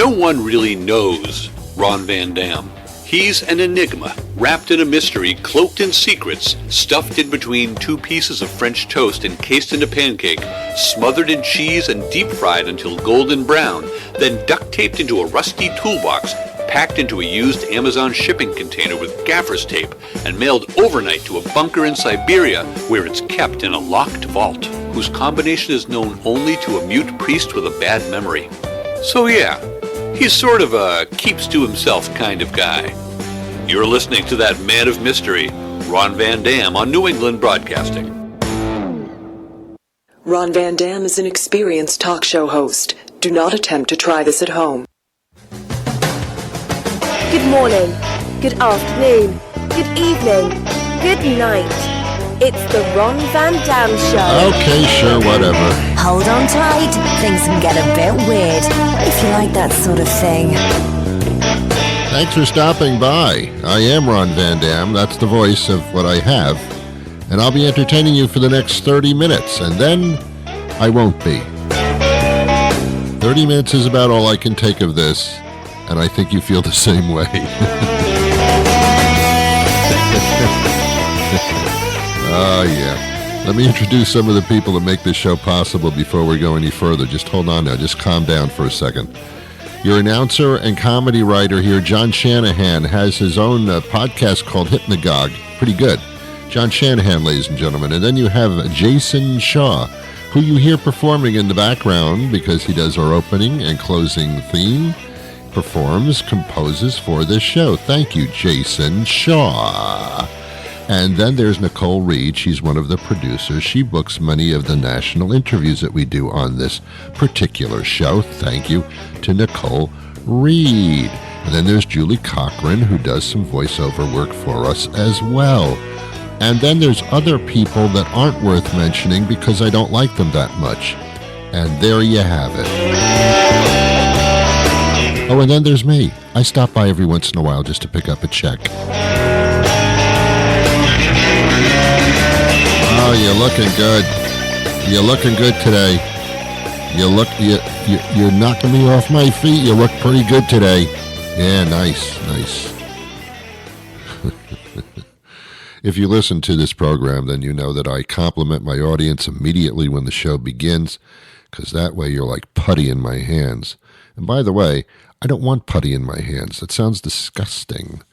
No one really knows Ron Van Dam. He's an enigma, wrapped in a mystery, cloaked in secrets, stuffed in between two pieces of French toast encased in a pancake, smothered in cheese and deep-fried until golden brown, then duct-taped into a rusty toolbox, packed into a used Amazon shipping container with gaffer's tape, and mailed overnight to a bunker in Siberia where it's kept in a locked vault, whose combination is known only to a mute priest with a bad memory. So yeah, he's sort of a keeps-to-himself kind of guy. You're listening to that man of mystery, Ron Van Dam, on New England Broadcasting. Ron Van Dam is an experienced talk show host. Do not attempt to try this at home. Good morning, good afternoon, good evening, good night. It's the Ron Van Dam Show. Okay, sure, whatever. Hold on tight, things can get a bit weird, if you like that sort of thing. Thanks for stopping by. I am Ron Van Dam. That's the voice of what I have. And I'll be entertaining you for the next 30 minutes, and then I won't be. 30 minutes is about all I can take of this, and I think you feel the same way. Oh, yeah. Let me introduce some of the people that make this show possible before we go any further. Just hold on now. Just calm down for a second. Your announcer and comedy writer here, John Shanahan, has his own podcast called Hypnagogue. Pretty good. John Shanahan, ladies and gentlemen. And then you have Jason Shaw, who you hear performing in the background because he does our opening and closing theme, performs, composes for this show. Thank you, Jason Shaw. And then there's Nicole Reed. She's one of the producers. She books many of the national interviews that we do on this particular show. Thank you to Nicole Reed. And then there's Julie Cochran, who does some voiceover work for us as well. And then there's other people that aren't worth mentioning because I don't like them that much. And there you have it. Oh, and then there's me. I stop by every once in a while just to pick up a check. Oh, you're looking good. You're looking good today. You're knocking me off my feet. You look pretty good today. Yeah, nice. If you listen to this program, then you know that I compliment my audience immediately when the show begins, because that way you're like putty in my hands. And by the way, I don't want putty in my hands. That sounds disgusting.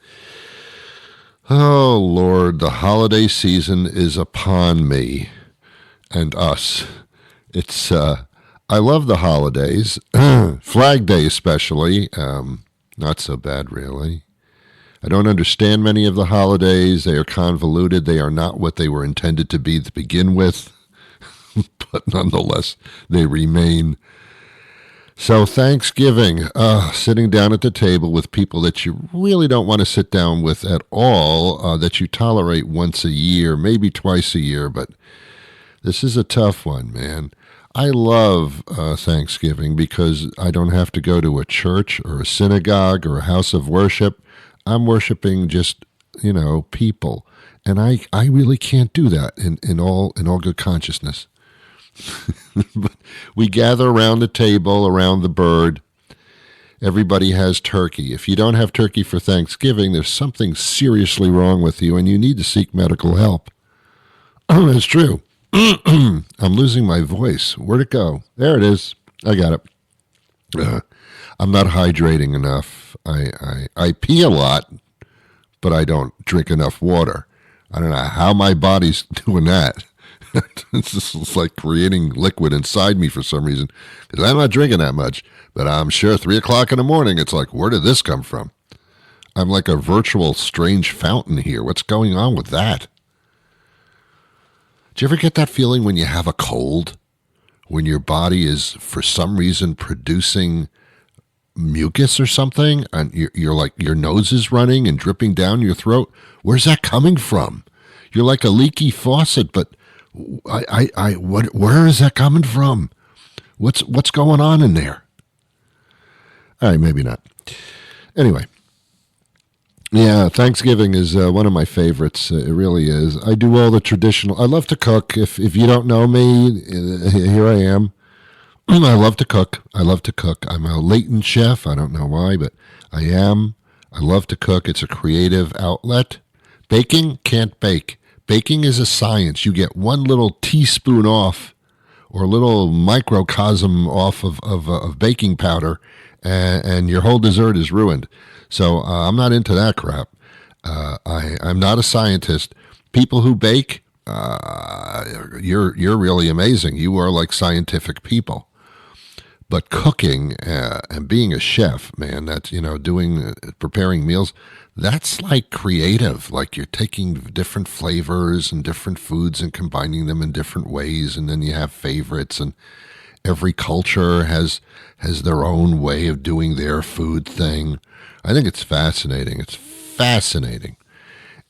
Oh, Lord, the holiday season is upon me and us. It's, I love the holidays. Flag Day especially. Not so bad, really. I don't understand many of the holidays. They are convoluted. They are not what they were intended to be to begin with. But nonetheless, they remain. So Thanksgiving, sitting down at the table with people that you really don't want to sit down with at all, that you tolerate once a year, maybe twice a year, but this is a tough one, man. I love Thanksgiving because I don't have to go to a church or a synagogue or a house of worship. I'm worshiping just, people. And I really can't do that in all good consciousness. But we gather around the table, around the bird. Everybody has turkey. If you don't have turkey for Thanksgiving, there's something seriously wrong with you, and you need to seek medical help. Oh, that's true. I'm losing my voice. Where'd it go? There it is. I got it. I'm not hydrating enough. I pee a lot, but I don't drink enough water. I don't know how my body's doing that. It's just like creating liquid inside me for some reason, because I'm not drinking that much. But I'm sure 3 o'clock in the morning, it's like, where did this come from? I'm like a virtual strange fountain here. What's going on with that? Do you ever get that feeling when you have a cold? When your body is, for some reason, producing mucus or something, and you're like, your nose is running and dripping down your throat? Where's that coming from? You're like a leaky faucet, but where is that coming from? What's going on in there? All right, maybe not. Anyway, yeah, Thanksgiving is one of my favorites. It really is. I do all the traditional. I love to cook. If you don't know me, here I am. I love to cook. I love to cook. I'm a latent chef. I don't know why, but I am. I love to cook. It's a creative outlet. Baking, can't bake. Baking is a science. You get one little teaspoon off or a little microcosm off of baking powder, and your whole dessert is ruined. So I'm not into that crap. I'm not a scientist. People who bake, you're really amazing. You are like scientific people. But cooking and being a chef, man, that's, preparing meals, that's like creative. Like you're taking different flavors and different foods and combining them in different ways. And then you have favorites, and every culture has their own way of doing their food thing. I think it's fascinating. It's fascinating.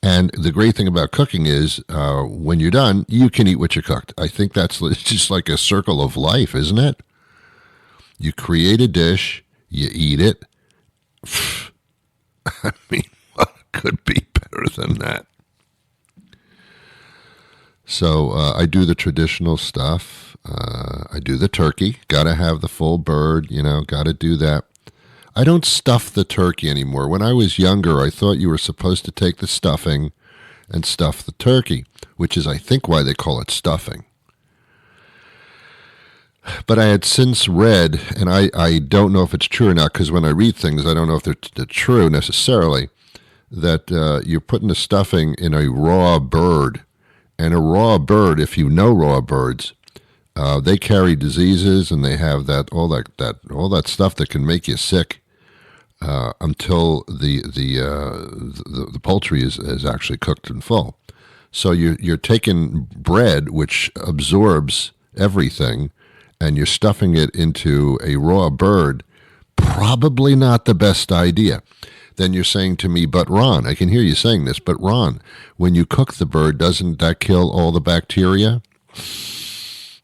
And the great thing about cooking is when you're done, you can eat what you cooked. I think that's just like a circle of life, isn't it? You create a dish, you eat it. I mean, what could be better than that? So I do the traditional stuff. I do the turkey. Got to have the full bird, got to do that. I don't stuff the turkey anymore. When I was younger, I thought you were supposed to take the stuffing and stuff the turkey, which is, I think, why they call it stuffing. But I had since read, and I don't know if it's true or not, because when I read things, I don't know if they're true necessarily, that you're putting the stuffing in a raw bird. And a raw bird, if you know raw birds, they carry diseases, and they have all that stuff that can make you sick until the poultry is actually cooked in full. So you're taking bread, which absorbs everything, and you're stuffing it into a raw bird. Probably not the best idea. Then you're saying to me, but Ron, I can hear you saying this, but Ron, when you cook the bird, doesn't that kill all the bacteria?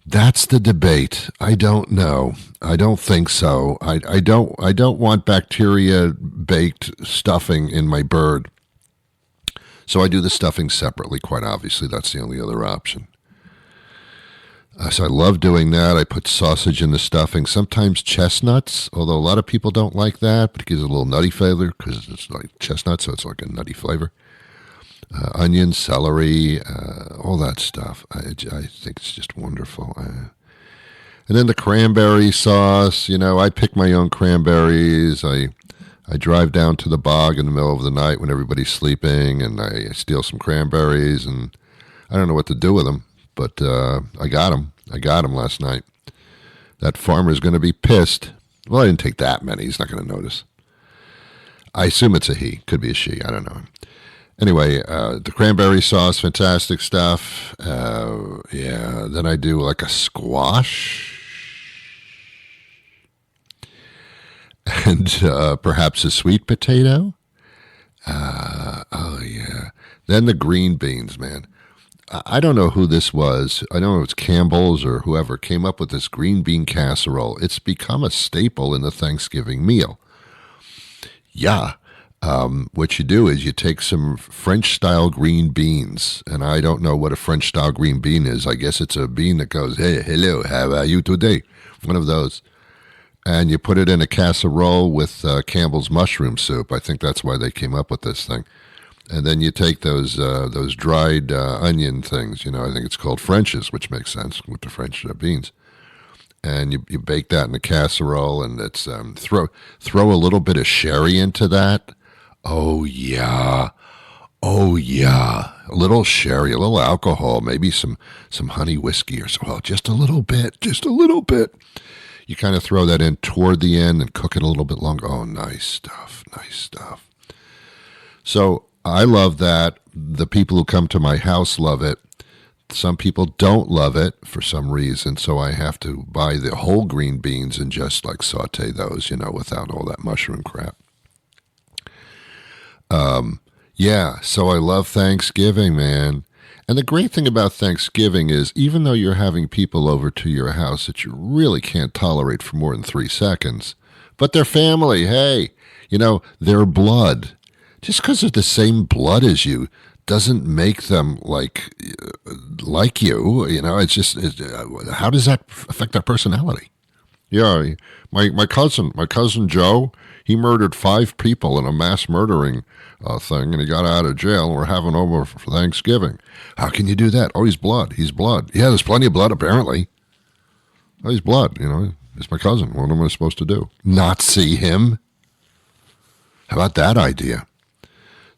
That's the debate. I don't know. I don't think so. I don't want bacteria-baked stuffing in my bird. So I do the stuffing separately, quite obviously. That's the only other option. So I love doing that. I put sausage in the stuffing, sometimes chestnuts, although a lot of people don't like that, but it gives it a little nutty flavor because it's like chestnut, so it's like a nutty flavor. Onion, celery, all that stuff. I think it's just wonderful. And then the cranberry sauce, I pick my own cranberries. I drive down to the bog in the middle of the night when everybody's sleeping, and I steal some cranberries, and I don't know what to do with them. But I got him. I got him last night. That farmer's going to be pissed. Well, I didn't take that many. He's not going to notice. I assume it's a he. Could be a she. I don't know. Anyway, the cranberry sauce, fantastic stuff. Yeah. Then I do like a squash. And perhaps a sweet potato. Oh, yeah. Then the green beans, man. I don't know who this was. I don't know if it's Campbell's or whoever came up with this green bean casserole. It's become a staple in the Thanksgiving meal. Yeah. What you do is you take some French-style green beans, and I don't know what a French-style green bean is. I guess it's a bean that goes, hey, hello, how are you today? One of those. And you put it in a casserole with Campbell's mushroom soup. I think that's why they came up with this thing. And then you take those dried onion things, I think it's called French's, which makes sense with the French beans. And you bake that in a casserole, and it's throw a little bit of sherry into that. Oh yeah, a little sherry, a little alcohol, maybe some honey whiskey or so. Well, just a little bit. You kind of throw that in toward the end and cook it a little bit longer. Oh, nice stuff. So I love that. The people who come to my house love it. Some people don't love it for some reason, so I have to buy the whole green beans and just like saute those, without all that mushroom crap. Yeah, so I love Thanksgiving, man. And the great thing about Thanksgiving is even though you're having people over to your house that you really can't tolerate for more than 3 seconds, but they're family, hey, they're blood. Just because they're the same blood as you doesn't make them like you. It's just, how does that affect their personality? Yeah, my cousin Joe, he murdered 5 people in a mass murdering thing, and he got out of jail. We're having over for Thanksgiving. How can you do that? Oh, he's blood. He's blood. Yeah, there's plenty of blood, apparently. Oh, he's blood, It's my cousin. What am I supposed to do? Not see him? How about that idea?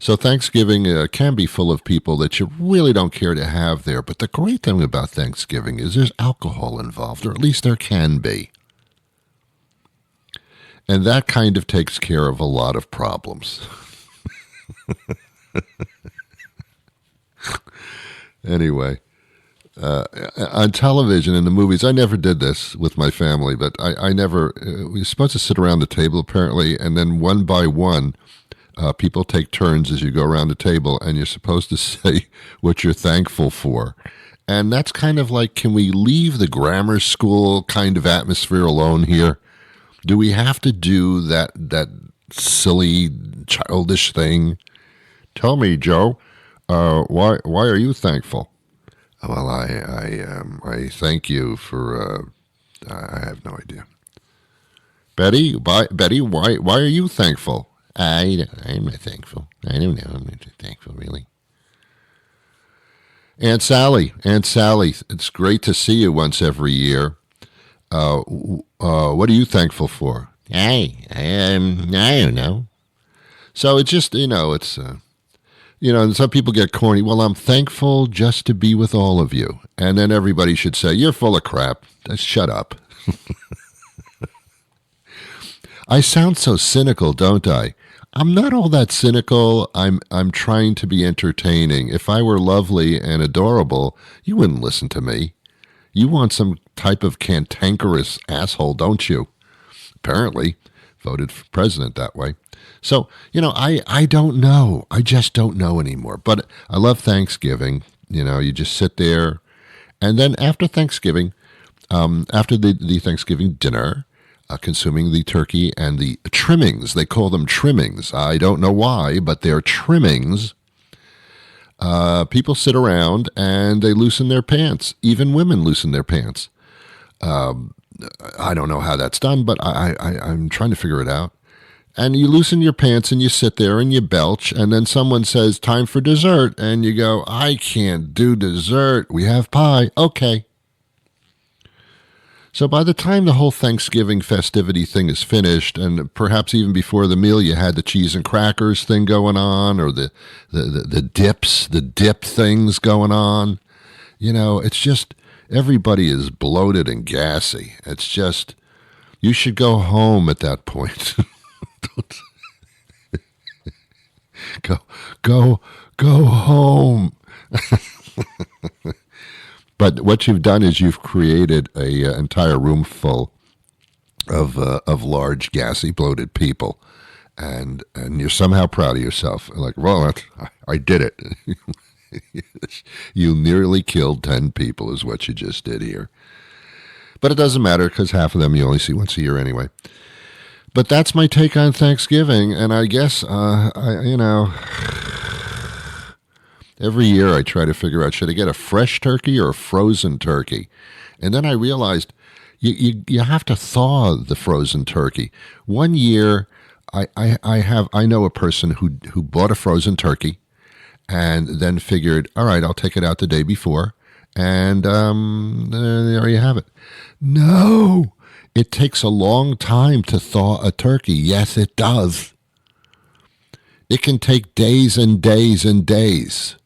So Thanksgiving can be full of people that you really don't care to have there. But the great thing about Thanksgiving is there's alcohol involved, or at least there can be. And that kind of takes care of a lot of problems. Anyway, on television, in the movies, I never did this with my family, but I never, we were supposed to sit around the table apparently, and then one by one, people take turns as you go around the table, and you're supposed to say what you're thankful for. And that's kind of like, can we leave the grammar school kind of atmosphere alone here? Do we have to do that silly, childish thing? Tell me, Joe, why are you thankful? Well, I thank you for. I have no idea. Betty, why are you thankful? I'm not thankful. I don't know. I'm not thankful, really. Aunt Sally, it's great to see you once every year. What are you thankful for? I don't know. So it's just, it's, and some people get corny. Well, I'm thankful just to be with all of you. And then everybody should say, you're full of crap. Just shut up. I sound so cynical, don't I? I'm not all that cynical. I'm trying to be entertaining. If I were lovely and adorable, you wouldn't listen to me. You want some type of cantankerous asshole, don't you? Apparently, voted for president that way. So, I don't know. I just don't know anymore. But I love Thanksgiving. You just sit there. And then after Thanksgiving, after the Thanksgiving dinner, consuming the turkey and the trimmings. They call them trimmings. I don't know why, but they're trimmings. People sit around and they loosen their pants. Even women loosen their pants. I don't know how that's done, but I'm trying to figure it out. And you loosen your pants and you sit there and you belch, and then someone says, time for dessert, and you go, I can't do dessert. We have pie. Okay. So by the time the whole Thanksgiving festivity thing is finished, and perhaps even before the meal, you had the cheese and crackers thing going on, or the dip things going on. It's just, everybody is bloated and gassy. It's just, you should go home at that point. Go home. But what you've done is you've created a entire room full of large, gassy, bloated people, and you're somehow proud of yourself. Like, well, I did it. You nearly killed 10 people is what you just did here. But it doesn't matter because half of them you only see once a year anyway. But that's my take on Thanksgiving, and I guess every year I try to figure out, should I get a fresh turkey or a frozen turkey? And then I realized you have to thaw the frozen turkey. One year I know a person who bought a frozen turkey and then figured, all right, I'll take it out the day before, and there you have it. No, it takes a long time to thaw a turkey. Yes, it does. It can take days and days and days.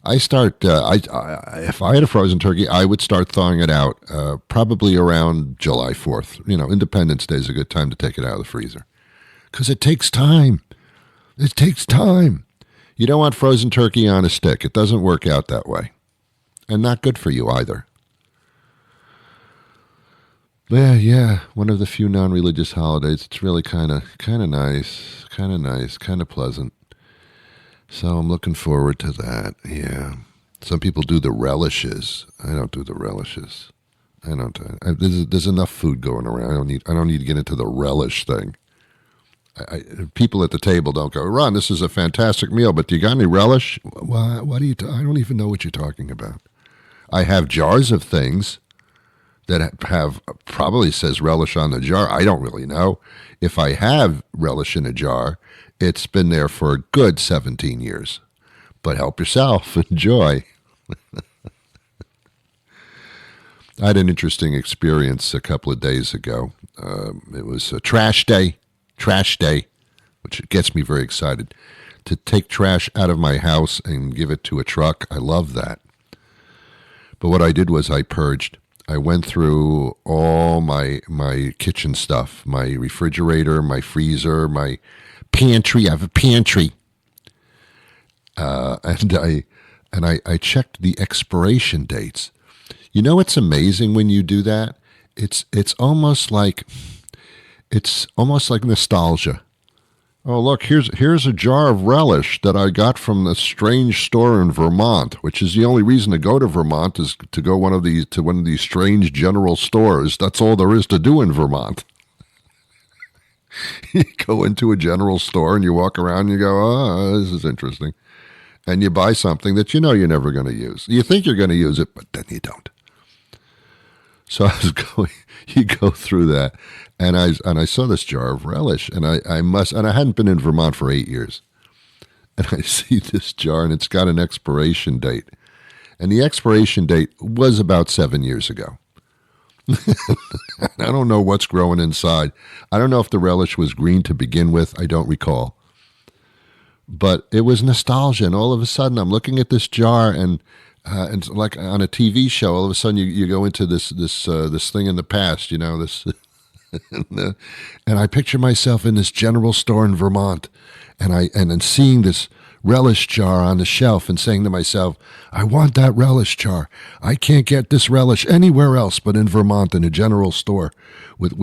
If I had a frozen turkey, I would start thawing it out probably around July 4th. Independence Day is a good time to take it out of the freezer. Because it takes time. It takes time. You don't want frozen turkey on a stick. It doesn't work out that way. And not good for you either. Yeah, one of the few non-religious holidays. It's really kind of nice, kind of pleasant. So I'm looking forward to that, yeah. Some people do the relishes. I don't do the relishes. There's enough food going around. I don't need to get into the relish thing. People at the table don't go, Ron, this is a fantastic meal, but do you got any relish? What do you? I don't even know what you're talking about. I have jars of things that have probably says relish on the jar. I don't really know. If I have relish in a jar, it's been there for a good 17 years. But help yourself. Enjoy. I had an interesting experience a couple of days ago. It was a trash day, which gets me very excited. To take trash out of my house and give it to a truck, I love that. But what I did was I purged. I went through all my kitchen stuff, my refrigerator, my freezer, my pantry. I have a pantry. And I checked the expiration dates. You know what's amazing when you do that? It's almost like nostalgia. Oh, look, here's a jar of relish that I got from the strange store in Vermont, which is the only reason to go to Vermont is to go to one of these strange general stores. That's all there is to do in Vermont. You go into a general store and you walk around and you go, oh, this is interesting. And you buy something that you know you're never going to use. You think you're going to use it, but then you don't. So you go through that, and I saw this jar of relish, and I hadn't been in Vermont for 8 years, and I see this jar, and it's got an expiration date, and the expiration date was about 7 years ago. I don't know what's growing inside. I don't know if the relish was green to begin with. I don't recall, but it was nostalgia, and all of a sudden I'm looking at this jar, and like on a TV show, all of a sudden you go into this thing in the past, this, and I picture myself in this general store in Vermont, and then seeing this relish jar on the shelf and saying to myself, I want that relish jar. I can't get this relish anywhere else but in Vermont in a general store with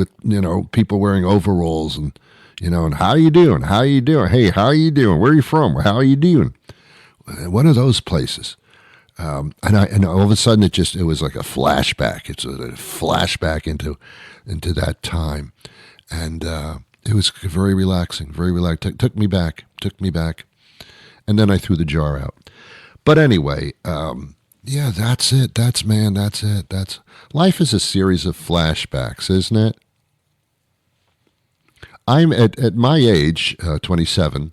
people wearing overalls and and how you doing? How you doing? Hey, how you doing? Where are you from? How are you doing? One of those places. And all of a sudden it was like a flashback. It's a flashback into that time, and it was very relaxing. Very relaxed. Took me back, and then I threw the jar out. But anyway, yeah, that's it. That's it. That's life is a series of flashbacks, isn't it? I'm at my age, 27,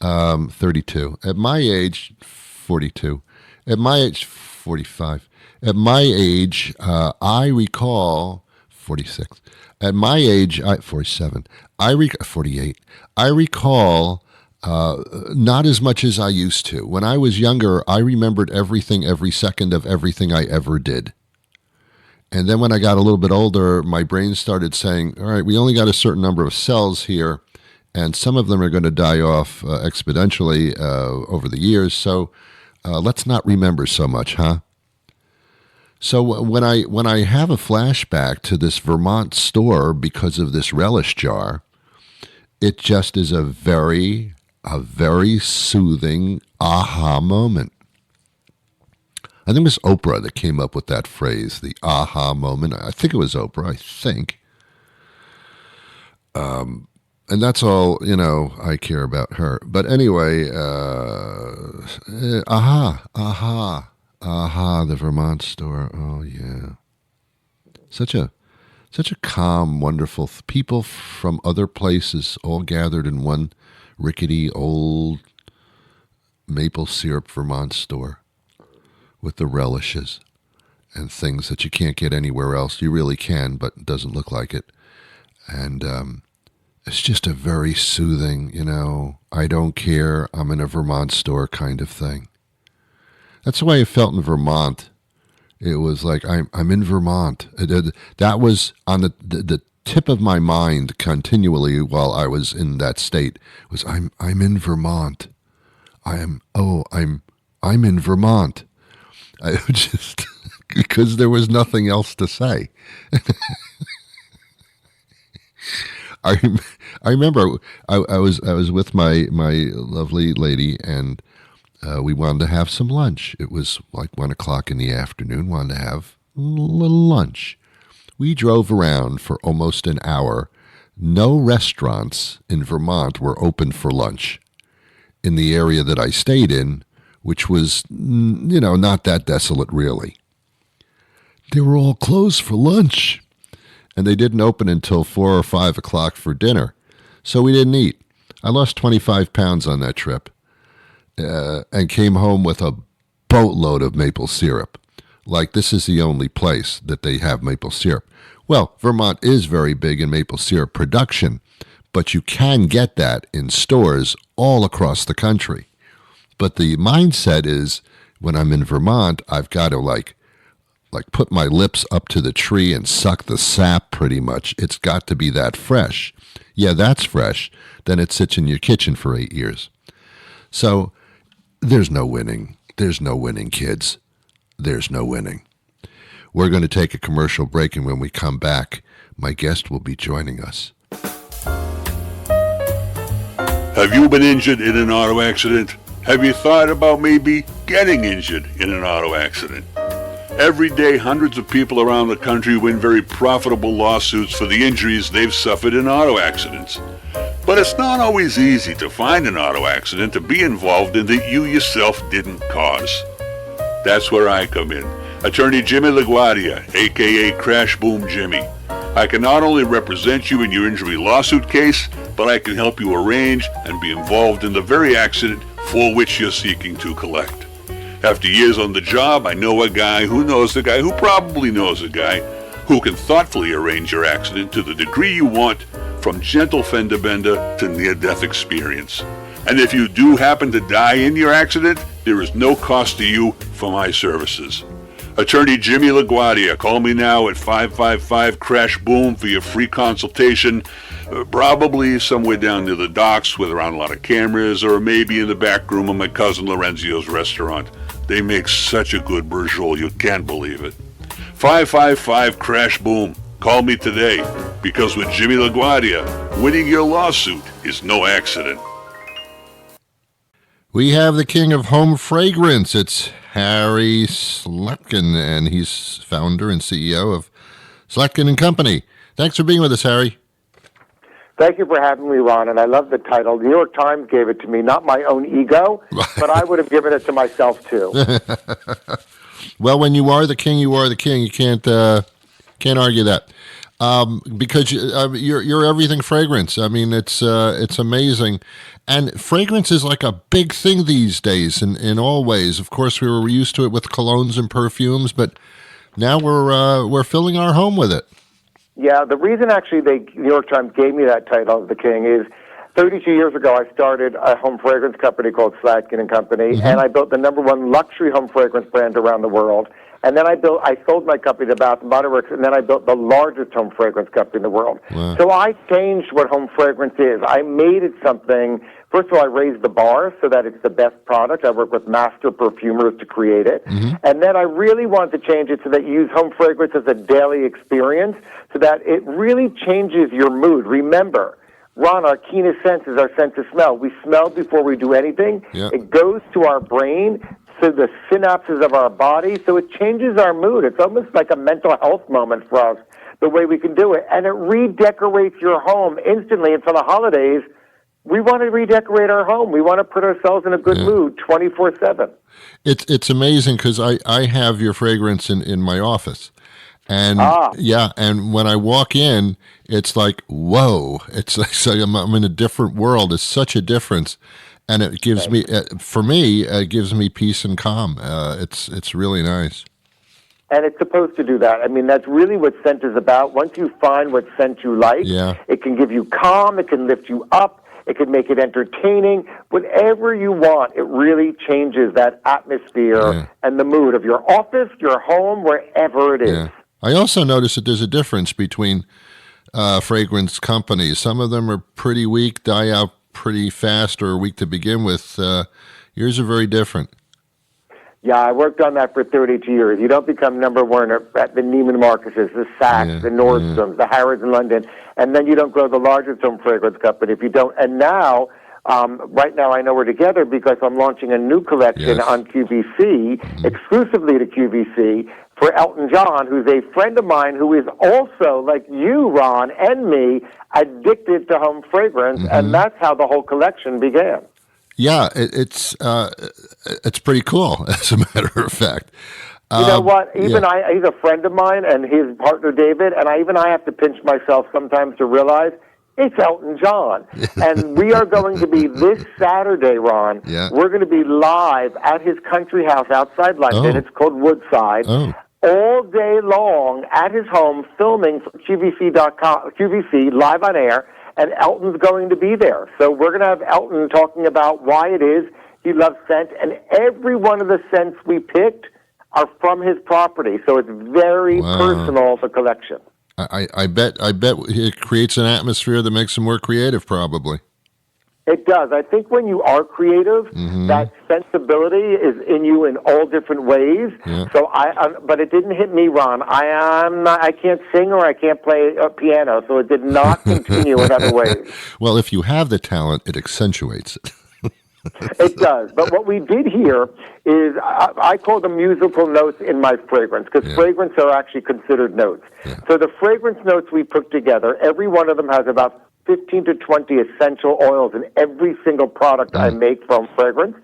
32. At my age, 42. At my age, 45. At my age, I recall 46. At my age, 47. 48. I recall not as much as I used to. When I was younger, I remembered everything, every second of everything I ever did. And then when I got a little bit older, my brain started saying, all right, we only got a certain number of cells here, and some of them are going to die off exponentially over the years, so let's not remember so much, huh? So when I have a flashback to this Vermont store because of this relish jar, it just is a very soothing aha moment. I think it was Oprah that came up with that phrase, the aha moment. I think it was Oprah, I think. And that's all, I care about her. But anyway, the Vermont store. Oh, yeah. Such a calm, wonderful people from other places all gathered in one rickety old maple syrup Vermont store with the relishes and things that you can't get anywhere else. You really can, but it doesn't look like it. And it's just a very soothing, I don't care, I'm in a Vermont store kind of thing. That's the way I felt in Vermont. It was like, I'm in Vermont. That was on the tip of my mind continually while I was in that state, was I'm in Vermont. I'm in Vermont. I just, because there was nothing else to say. I remember I was with my lovely lady, and we wanted to have some lunch. It was like 1:00 in the afternoon. Wanted to have a little lunch. We drove around for almost an hour. No restaurants in Vermont were open for lunch in the area that I stayed in, which was not that desolate really. they were all closed for lunch. And they didn't open until 4 or 5 o'clock for dinner. So we didn't eat. I lost 25 pounds on that trip and came home with a boatload of maple syrup. Like, this is the only place that they have maple syrup. Well, Vermont is very big in maple syrup production, but you can get that in stores all across the country. But the mindset is, when I'm in Vermont, I've got to like put my lips up to the tree and suck the sap pretty much. It's got to be that fresh. Yeah, that's fresh. Then it sits in your kitchen for 8 years. So there's no winning. There's no winning, kids. There's no winning. We're going to take a commercial break, and when we come back, my guest will be joining us. Have you been injured in an auto accident? Have you thought about maybe getting injured in an auto accident? Every day, hundreds of people around the country win very profitable lawsuits for the injuries they've suffered in auto accidents. But it's not always easy to find an auto accident to be involved in that you yourself didn't cause. That's where I come in. Attorney Jimmy LaGuardia, a.k.a. Crash Boom Jimmy. I can not only represent you in your injury lawsuit case, but I can help you arrange and be involved in the very accident for which you're seeking to collect. After years on the job, I know a guy who knows a guy who probably knows a guy who can thoughtfully arrange your accident to the degree you want, from gentle fender bender to near-death experience. And if you do happen to die in your accident, there is no cost to you for my services. Attorney Jimmy LaGuardia, call me now at 555-CRASH-BOOM for your free consultation, probably somewhere down near the docks with around a lot of cameras, or maybe in the back room of my cousin Lorenzio's restaurant. They make such a good bourgeois, you can't believe it. 555-CRASH-BOOM. Call me today, because with Jimmy LaGuardia, winning your lawsuit is no accident. We have the king of home fragrance. It's Harry Slatkin, and he's founder and CEO of Slatkin and Company. Thanks for being with us, Harry. Thank you for having me, Ron, and I love the title. The New York Times gave it to me, not my own ego, but I would have given it to myself, too. Well, when you are the king, you are the king. You can't argue that. Because you're everything fragrance. I mean, it's amazing. And fragrance is like a big thing these days in all ways. Of course, we were used to it with colognes and perfumes, but now we're filling our home with it. Yeah, the reason actually the New York Times gave me that title of the king is 32 years ago I started a home fragrance company called Slatkin and Company, and I built the #1 luxury home fragrance brand around the world. And then I sold my company to Bath & Body Works, and then I built the largest home fragrance company in the world. Wow. So I changed what home fragrance is. I made it something, first of all, I raised the bar so that it's the best product. I work with master perfumers to create it. And then I really wanted to change it so that you use home fragrance as a daily experience so that it really changes your mood. Remember, Ron, our keenest sense is our sense of smell. We smell before we do anything. Yep. It goes to our brain, to the synapses of our body, so it changes our mood. It's almost like a mental health moment for us, the way we can do it. And it redecorates your home instantly. And for the holidays, we want to redecorate our home. We want to put ourselves in a good mood 24/7. It's amazing because I have your fragrance in my office. And and when I walk in, it's like, whoa, it's like I'm in a different world. It's such a difference. And it gives me, for me, it gives me peace and calm. It's really nice. And it's supposed to do that. I mean, that's really what scent is about. Once you find what scent you like, it can give you calm, it can lift you up, it can make it entertaining. Whatever you want, it really changes that atmosphere and the mood of your office, your home, wherever it is. Yeah. I also noticed that there's a difference between fragrance companies. Some of them are pretty weak, die out pretty fast, or weak to begin with. Yours are very different. Yeah, I worked on that for 32 years. You don't become #1 at the Neiman Marcus's, the Saks, the Nordstroms, the Harrods in London, and then you don't grow the largest home fragrance company if you don't. And now, right now I know we're together because I'm launching a new collection on QVC, exclusively to QVC, for Elton John, who's a friend of mine who is also, like you, Ron, and me, addicted to home fragrance, and that's how the whole collection began. Yeah, it's pretty cool, as a matter of fact. You know what? He's a friend of mine and his partner David, and I have to pinch myself sometimes to realize it's Elton John. And we are going to be this Saturday, Ron. Yeah. We're going to be live at his country house outside London. Oh. It's called Woodside. Oh. All day long at his home, filming for QVC live on air, and Elton's going to be there. So we're going to have Elton talking about why it is he loves scent, and every one of the scents we picked are from his property. So it's very personal, the collection. I bet it creates an atmosphere that makes him more creative, probably. It does. I think when you are creative, that sensibility is in you in all different ways. Yeah. So but it didn't hit me, Ron. I can't sing or I can't play a piano, so it did not continue in other ways. Well, if you have the talent, it accentuates it. It does. But what we did here is I call them musical notes in my fragrance, because fragrance are actually considered notes. Yeah. So the fragrance notes we put together, every one of them has about 15 to 20 essential oils in every single product I make from fragrance.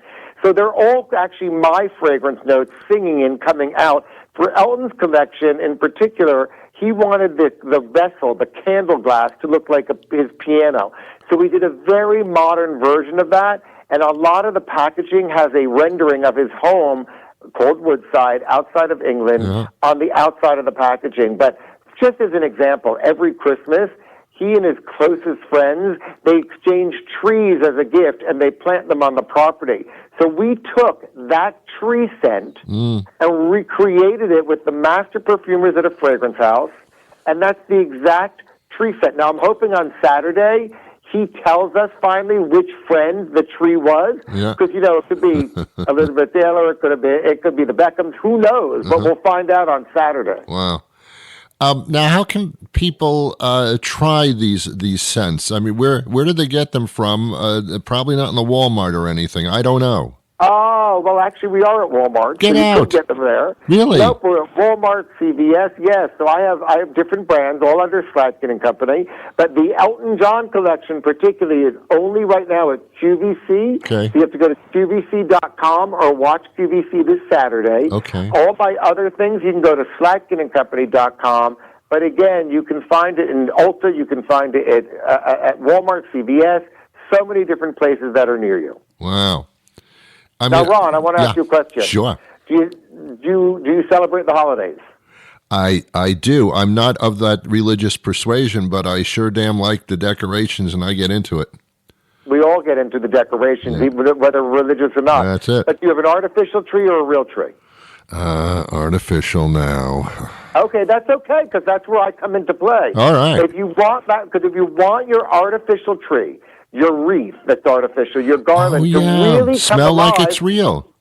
So they're all actually my fragrance notes singing and coming out. For Elton's collection in particular, he wanted the vessel, the candle glass, to look like his piano. So we did a very modern version of that, and a lot of the packaging has a rendering of his home called Woodside, outside of England, on the outside of the packaging. But just as an example, every Christmas, he and his closest friends, they exchange trees as a gift, and they plant them on the property. So we took that tree scent and recreated it with the master perfumers at a fragrance house, and that's the exact tree scent. Now, I'm hoping on Saturday he tells us finally which friend the tree was, because it could be Elizabeth Taylor, it could be the Beckhams, who knows? But we'll find out on Saturday. Wow. Now, how can people try these scents? I mean, where do they get them from? Probably not in the Walmart or anything. I don't know. Oh, well, actually, we are at Walmart. Get so out. You could get them there. Really? Nope, we're at Walmart, CVS, yes. So I have different brands, all under Slatkin and Company. But the Elton John collection particularly is only right now at QVC. Okay. So you have to go to QVC.com or watch QVC this Saturday. Okay. All my other things, you can go to SlatkinandCompany.com. But again, you can find it in Ulta, you can find it at Walmart, CVS, so many different places that are near you. Wow. Now, Ron, I want to ask you a question. Sure. Do you celebrate the holidays? I do. I'm not of that religious persuasion, but I sure damn like the decorations, and I get into it. We all get into the decorations, even whether religious or not. That's it. But do you have an artificial tree or a real tree? Artificial now. Okay, that's okay, because that's where I come into play. All right. If you want that, because if you want your artificial tree, your wreath that's artificial, your garland to really smell come alive, like it's real.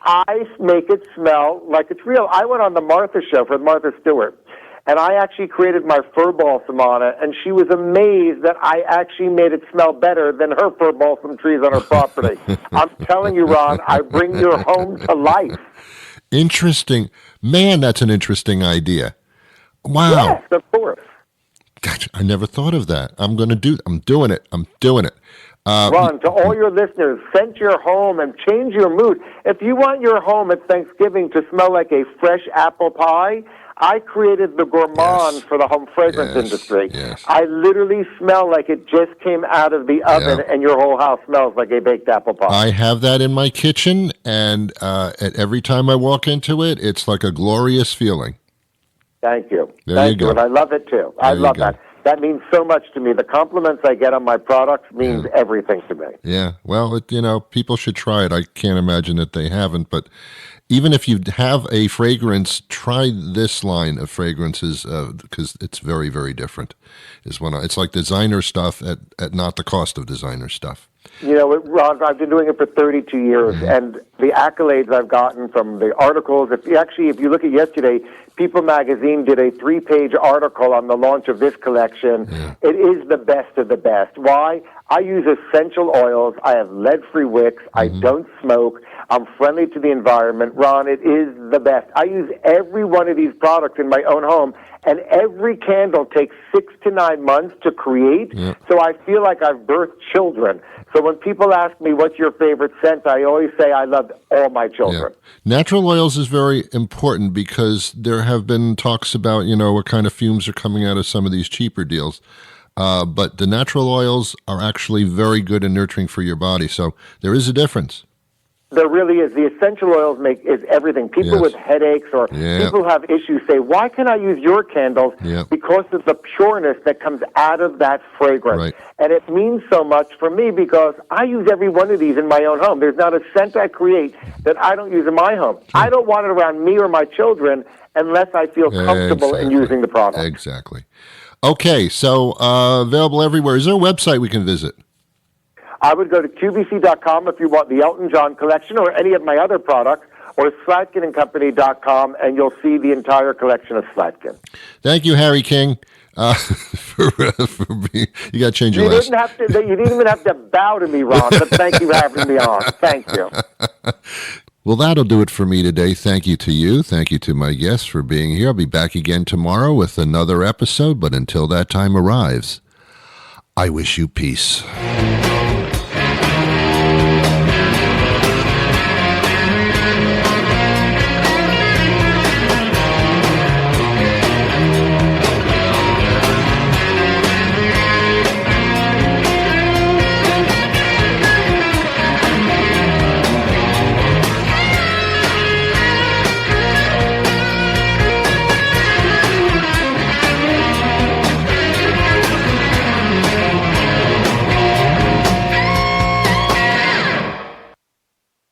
I make it smell like it's real. I went on the Martha show for Martha Stewart, and I actually created my fir balsam on it, and she was amazed that I actually made it smell better than her fir balsam trees on her property. I'm telling you, Ron, I bring your home to life. Interesting. Man, that's an interesting idea. Wow. Yes, of course. Gotcha. I never thought of that. I'm doing it. Ron, to all your listeners, scent your home and change your mood. If you want your home at Thanksgiving to smell like a fresh apple pie, I created the gourmand for the home fragrance industry. Yes. I literally smell like it just came out of the oven, and your whole house smells like a baked apple pie. I have that in my kitchen, and every time I walk into it, it's like a glorious feeling. Thank you. There you go. And I love it, too. I love that. That means so much to me. The compliments I get on my products means everything to me. Yeah. Well, people should try it. I can't imagine that they haven't, but even if you have a fragrance, try this line of fragrances because it's very, very different. It's like designer stuff at not the cost of designer stuff. Ron, I've been doing it for 32 years, and the accolades I've gotten from the articles, if you look at yesterday, People Magazine did a 3-page article on the launch of this collection. Yeah. It is the best of the best. Why? I use essential oils. I have lead-free wicks. I don't smoke. I'm friendly to the environment. Ron, it is the best. I use every one of these products in my own home, And every candle takes 6 to 9 months to create, so I feel like I've birthed children. So when people ask me, what's your favorite scent, I always say I love all my children. Yeah. Natural oils is very important because there have been talks about, what kind of fumes are coming out of some of these cheaper deals. But the natural oils are actually very good and nurturing for your body. So there is a difference. There really is. The essential oils is everything. People with headaches or people who have issues say, why can I use your candles? Because of the pureness that comes out of that fragrance. Right. And it means so much for me because I use every one of these in my own home. There's not a scent I create that I don't use in my home. I don't want it around me or my children unless I feel comfortable in using the product. Exactly. Okay, so available everywhere. Is there a website we can visit? I would go to QVC.com if you want the Elton John collection or any of my other products, or SlatkinandCompany.com, and you'll see the entire collection of Slatkin. Thank you, Harry King. For me. You got to change your last. You didn't even have to bow to me, Ron, but thank you for having me on. Thank you. Well, that'll do it for me today. Thank you to you. Thank you to my guests for being here. I'll be back again tomorrow with another episode, but until that time arrives, I wish you peace.